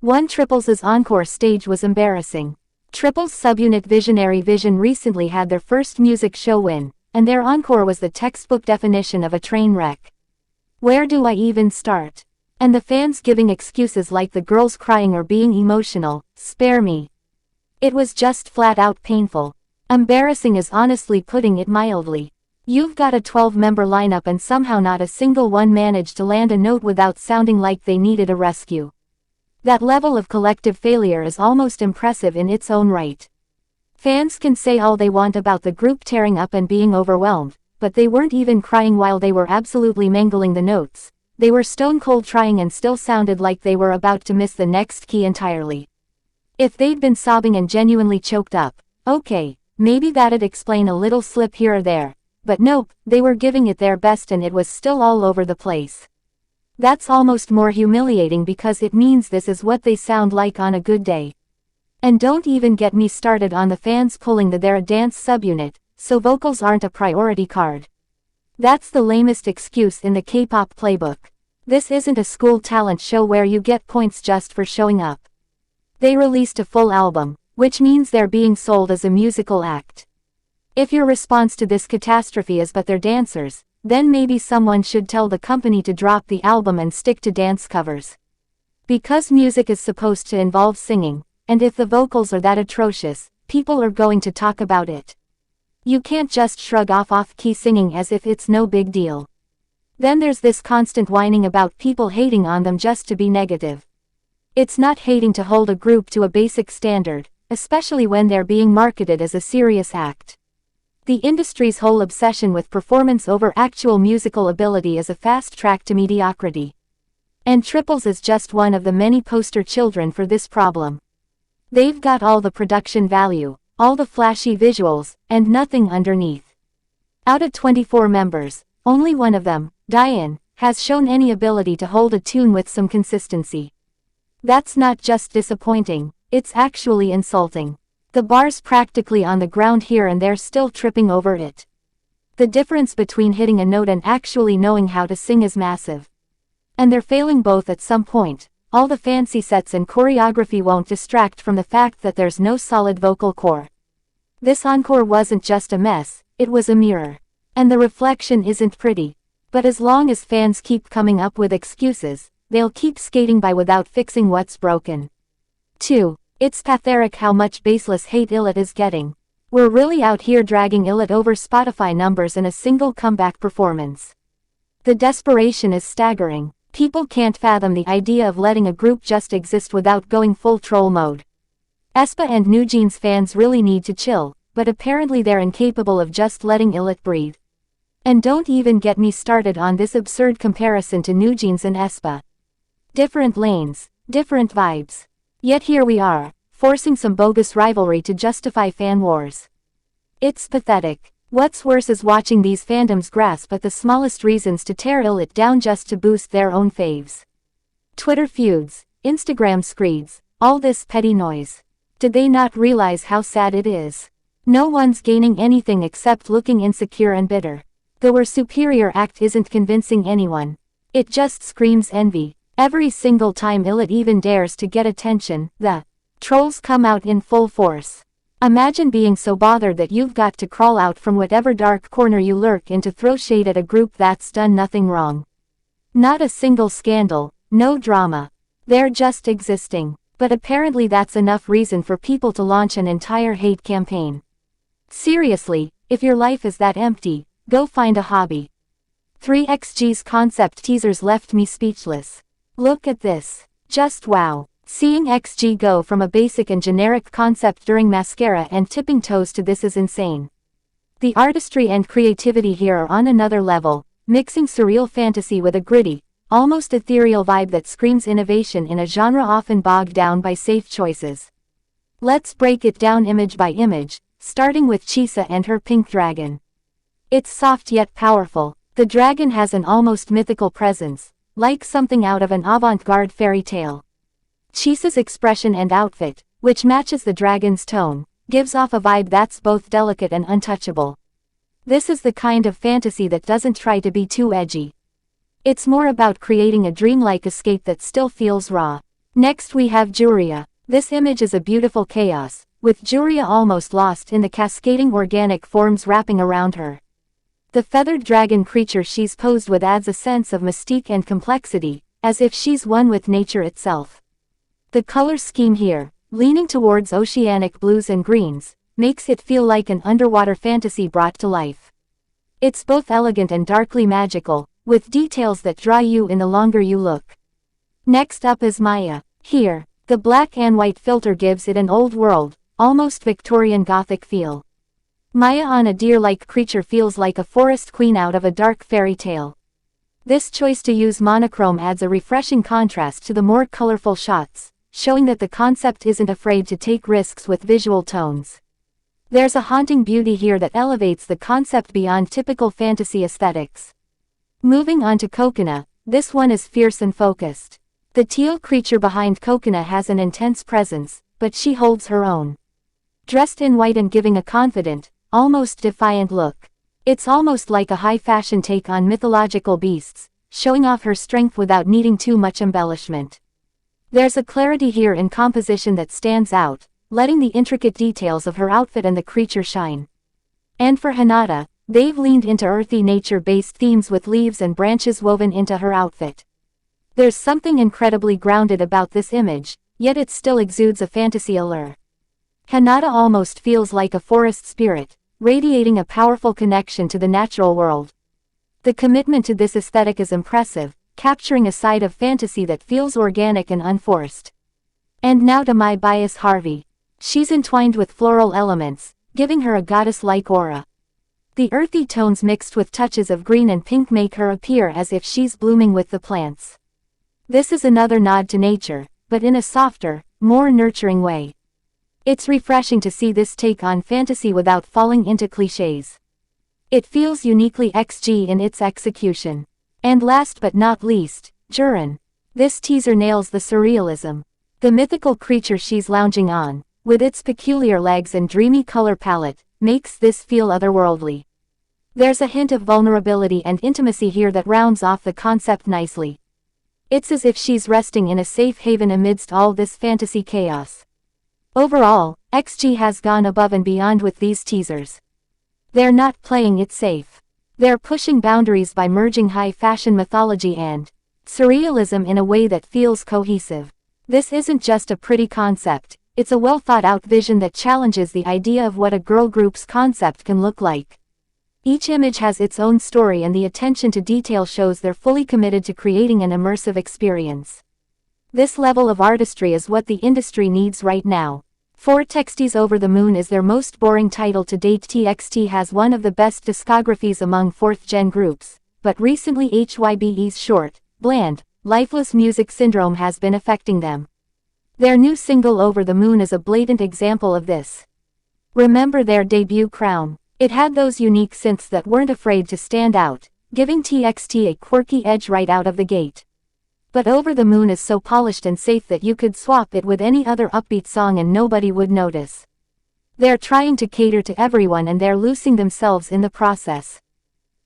One TripleS's Encore stage was embarrassing. TripleS subunit Visionary Vision recently had their first music show win, and their Encore was the textbook definition of a train wreck. Where do I even start? And the fans giving excuses like the girls crying or being emotional, spare me. It was just flat out painful. Embarrassing is honestly putting it mildly. You've got a 12-member lineup and somehow not a single one managed to land a note without sounding like they needed a rescue. That level of collective failure is almost impressive in its own right. Fans can say all they want about the group tearing up and being overwhelmed, but they weren't even crying while they were absolutely mangling the notes. They were stone cold trying and still sounded like they were about to miss the next key entirely. If they'd been sobbing and genuinely choked up, okay, maybe that'd explain a little slip here or there. But nope, they were giving it their best and it was still all over the place. That's almost more humiliating because it means this is what they sound like on a good day. And don't even get me started on the fans pulling they're a dance subunit, so vocals aren't a priority card. That's the lamest excuse in the K-pop playbook. This isn't a school talent show where you get points just for showing up. They released a full album, which means they're being sold as a musical act. If your response to this catastrophe is but they're dancers, then maybe someone should tell the company to drop the album and stick to dance covers. Because music is supposed to involve singing, and if the vocals are that atrocious, people are going to talk about it. You can't just shrug off off-key singing as if it's no big deal. Then there's this constant whining about people hating on them just to be negative. It's not hating to hold a group to a basic standard, especially when they're being marketed as a serious act. The industry's whole obsession with performance over actual musical ability is a fast track to mediocrity. And TripleS is just one of the many poster children for this problem. They've got all the production value, all the flashy visuals, and nothing underneath. Out of 24 members, only one of them, Diane, has shown any ability to hold a tune with some consistency. That's not just disappointing, it's actually insulting. The bar's practically on the ground here and they're still tripping over it. The difference between hitting a note and actually knowing how to sing is massive. And they're failing both at some point. All the fancy sets and choreography won't distract from the fact that there's no solid vocal core. This encore wasn't just a mess, it was a mirror. And the reflection isn't pretty. But as long as fans keep coming up with excuses, they'll keep skating by without fixing what's broken. 2. It's pathetic how much baseless hate Illet is getting. We're really out here dragging Illet over Spotify numbers in a single comeback performance. The desperation is staggering. People can't fathom the idea of letting a group just exist without going full troll mode. aespa and NewJeans fans really need to chill, but apparently they're incapable of just letting Illet breathe. And don't even get me started on this absurd comparison to NewJeans and aespa. Different lanes, different vibes. Yet here we are, forcing some bogus rivalry to justify fan wars. It's pathetic. What's worse is watching these fandoms grasp at the smallest reasons to tear Illet down just to boost their own faves. Twitter feuds, Instagram screeds, all this petty noise. Did they not realize how sad it is? No one's gaining anything except looking insecure and bitter. Their superior act isn't convincing anyone. It just screams envy. Every single time Illet even dares to get attention, the trolls come out in full force. Imagine being so bothered that you've got to crawl out from whatever dark corner you lurk in to throw shade at a group that's done nothing wrong. Not a single scandal, no drama. They're just existing. But apparently that's enough reason for people to launch an entire hate campaign. Seriously, if your life is that empty, go find a hobby. 3XG's concept teasers left me speechless. Look at this. Just wow. Seeing XG go from a basic and generic concept during mascara and tipping toes to this is insane. The artistry and creativity here are on another level, mixing surreal fantasy with a gritty, almost ethereal vibe that screams innovation in a genre often bogged down by safe choices. Let's break it down image by image, starting with Chisa and her pink dragon. It's soft yet powerful. The dragon has an almost mythical presence, like something out of an avant-garde fairy tale. Chisa's expression and outfit, which matches the dragon's tone, gives off a vibe that's both delicate and untouchable. This is the kind of fantasy that doesn't try to be too edgy. It's more about creating a dreamlike escape that still feels raw. Next we have Juria. This image is a beautiful chaos, with Juria almost lost in the cascading organic forms wrapping around her. The feathered dragon creature she's posed with adds a sense of mystique and complexity, as if she's one with nature itself. The color scheme here, leaning towards oceanic blues and greens, makes it feel like an underwater fantasy brought to life. It's both elegant and darkly magical, with details that draw you in the longer you look. Next up is Maya. Here, the black and white filter gives it an old world, almost Victorian Gothic feel. Maya on a deer-like creature feels like a forest queen out of a dark fairy tale. This choice to use monochrome adds a refreshing contrast to the more colorful shots, showing that the concept isn't afraid to take risks with visual tones. There's a haunting beauty here that elevates the concept beyond typical fantasy aesthetics. Moving on to Kokona, this one is fierce and focused. The teal creature behind Kokona has an intense presence, but she holds her own. Dressed in white and giving a confident, almost defiant look. It's almost like a high-fashion take on mythological beasts, showing off her strength without needing too much embellishment. There's a clarity here in composition that stands out, letting the intricate details of her outfit and the creature shine. And for Hinata, they've leaned into earthy nature-based themes with leaves and branches woven into her outfit. There's something incredibly grounded about this image, yet it still exudes a fantasy allure. Hinata almost feels like a forest spirit, radiating a powerful connection to the natural world. The commitment to this aesthetic is impressive, capturing a side of fantasy that feels organic and unforced. And now to my bias Harvey. She's entwined with floral elements, giving her a goddess-like aura. The earthy tones mixed with touches of green and pink make her appear as if she's blooming with the plants. This is another nod to nature, but in a softer, more nurturing way. It's refreshing to see this take on fantasy without falling into clichés. It feels uniquely XG in its execution. And last but not least, Jurin. This teaser nails the surrealism. The mythical creature she's lounging on, with its peculiar legs and dreamy color palette, makes this feel otherworldly. There's a hint of vulnerability and intimacy here that rounds off the concept nicely. It's as if she's resting in a safe haven amidst all this fantasy chaos. Overall, XG has gone above and beyond with these teasers. They're not playing it safe. They're pushing boundaries by merging high-fashion mythology and surrealism in a way that feels cohesive. This isn't just a pretty concept, it's a well-thought-out vision that challenges the idea of what a girl group's concept can look like. Each image has its own story and the attention to detail shows they're fully committed to creating an immersive experience. This level of artistry is what the industry needs right now. For TXT's Over the Moon is their most boring title to date. TXT has one of the best discographies among 4th-gen groups, but recently HYBE's short, bland, lifeless music syndrome has been affecting them. Their new single Over the Moon is a blatant example of this. Remember their debut Crown? It had those unique synths that weren't afraid to stand out, giving TXT a quirky edge right out of the gate. But Over the Moon is so polished and safe that you could swap it with any other upbeat song and nobody would notice. They're trying to cater to everyone and they're losing themselves in the process.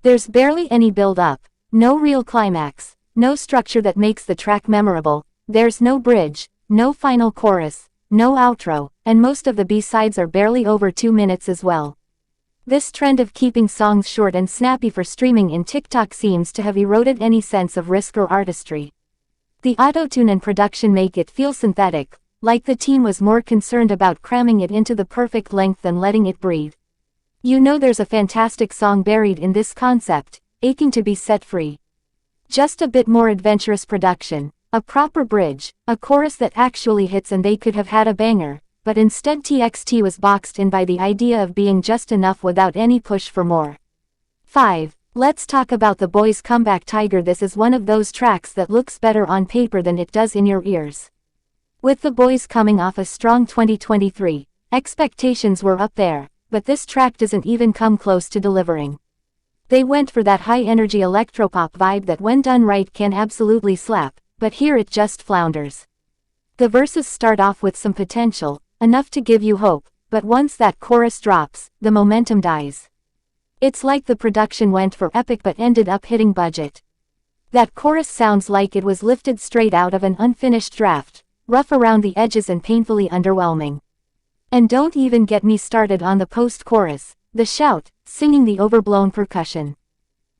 There's barely any build-up, no real climax, no structure that makes the track memorable, there's no bridge, no final chorus, no outro, and most of the B-sides are barely over 2 minutes as well. This trend of keeping songs short and snappy for streaming in TikTok seems to have eroded any sense of risk or artistry. The auto-tune and production make it feel synthetic, like the team was more concerned about cramming it into the perfect length than letting it breathe. You know there's a fantastic song buried in this concept, aching to be set free. Just a bit more adventurous production, a proper bridge, a chorus that actually hits and they could have had a banger, but instead TXT was boxed in by the idea of being just enough without any push for more. 5. Let's talk about The Boys' Comeback Tiger. This is one of those tracks that looks better on paper than it does in your ears. With The Boys coming off a strong 2023, expectations were up there, but this track doesn't even come close to delivering. They went for that high-energy electropop vibe that when done right can absolutely slap, but here it just flounders. The verses start off with some potential, enough to give you hope, but once that chorus drops, the momentum dies. It's like the production went for epic but ended up hitting budget. That chorus sounds like it was lifted straight out of an unfinished draft, rough around the edges and painfully underwhelming. And don't even get me started on the post-chorus, the shout, singing the overblown percussion.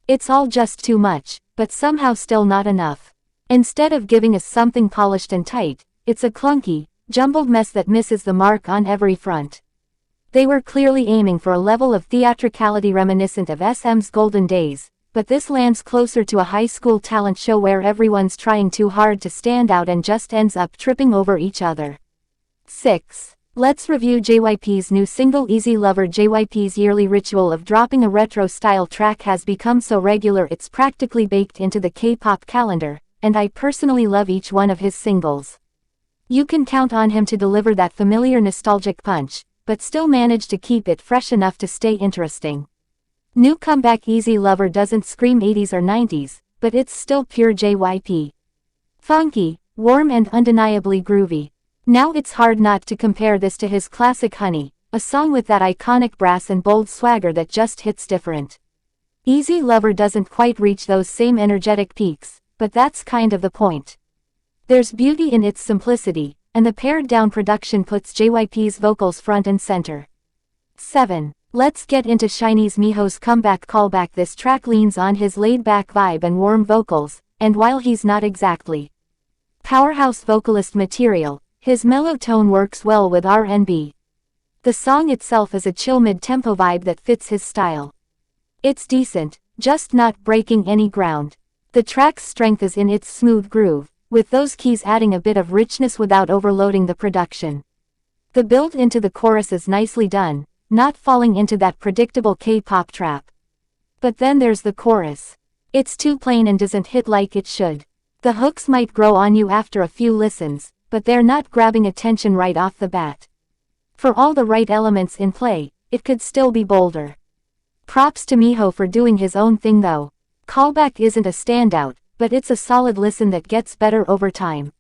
It's all just too much, but somehow still not enough. Instead of giving us something polished and tight, it's a clunky, jumbled mess that misses the mark on every front. They were clearly aiming for a level of theatricality reminiscent of SM's golden days, but this lands closer to a high school talent show where everyone's trying too hard to stand out and just ends up tripping over each other. 6. Let's review JYP's new single Easy Lover. JYP's yearly ritual of dropping a retro-style track has become so regular it's practically baked into the K-pop calendar, and I personally love each one of his singles. You can count on him to deliver that familiar nostalgic punch, but still manage to keep it fresh enough to stay interesting. New comeback Easy Lover doesn't scream 80s or 90s, but it's still pure JYP. Funky, warm and undeniably groovy. Now it's hard not to compare this to his classic Honey, a song with that iconic brass and bold swagger that just hits different. Easy Lover doesn't quite reach those same energetic peaks, but that's kind of the point. There's beauty in its simplicity, and the pared-down production puts JYP's vocals front and center. 7. Let's get into SHINee's Miho's comeback callback. This track leans on his laid-back vibe and warm vocals, and while he's not exactly powerhouse vocalist material, his mellow tone works well with R&B. The song itself is a chill mid-tempo vibe that fits his style. It's decent, just not breaking any ground. The track's strength is in its smooth groove, with those keys adding a bit of richness without overloading the production. The build into the chorus is nicely done, not falling into that predictable K-pop trap. But then there's the chorus. It's too plain and doesn't hit like it should. The hooks might grow on you after a few listens, but they're not grabbing attention right off the bat. For all the right elements in play, it could still be bolder. Props to Miho for doing his own thing though. Callback isn't a standout, but it's a solid listen that gets better over time.